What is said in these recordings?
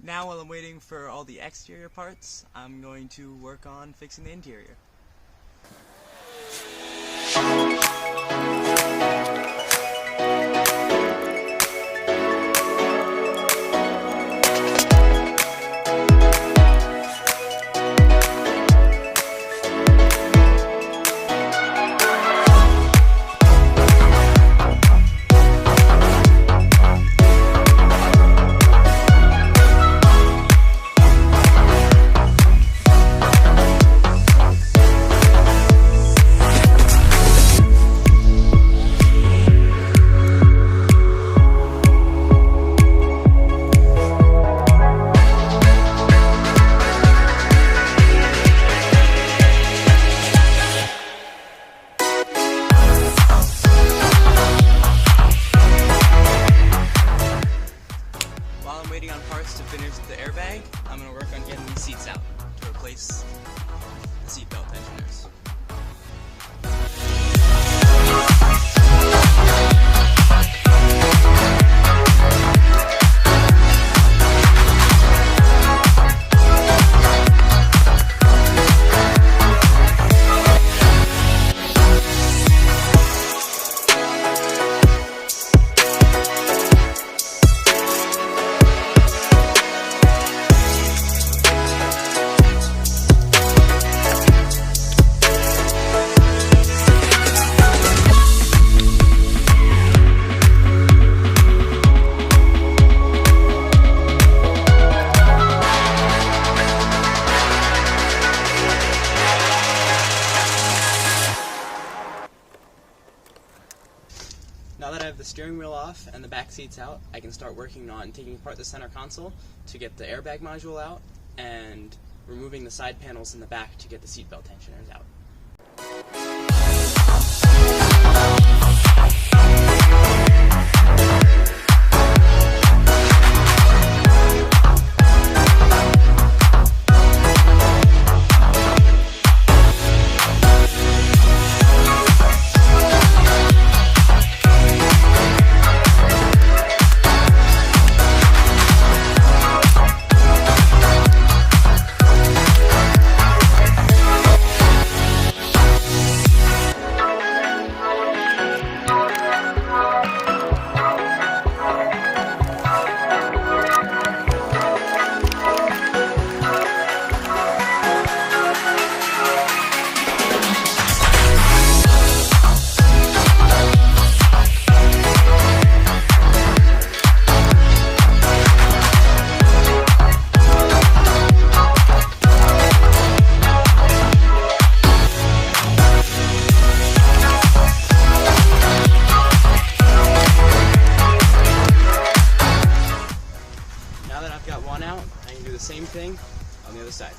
Now while I'm waiting for all the exterior parts, I'm going to work on fixing the interior. Waiting on parts to finish the airbag, I'm going to work on getting these seats out to replace the seatbelt tensioners. Now that I have the steering wheel off and the back seats out, I can start working on taking apart the center console to get the airbag module out and removing the side panels in the back to get the seatbelt tensioners out. I can do the same thing on the other side.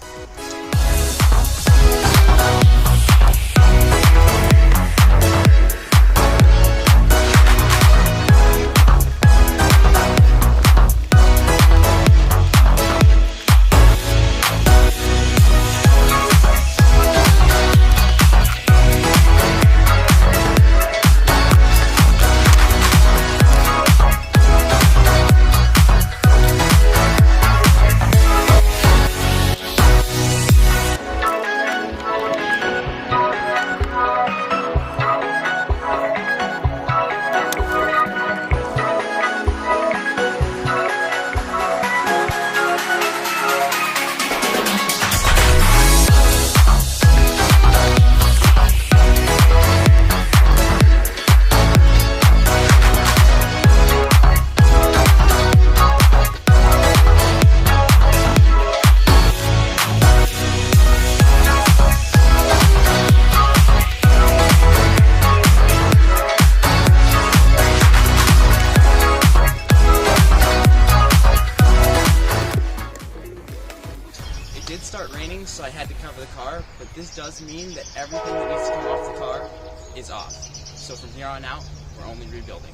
It did start raining, so I had to cover the car, but this does mean that everything that needs to come off the car is off. So from here on out, we're only rebuilding.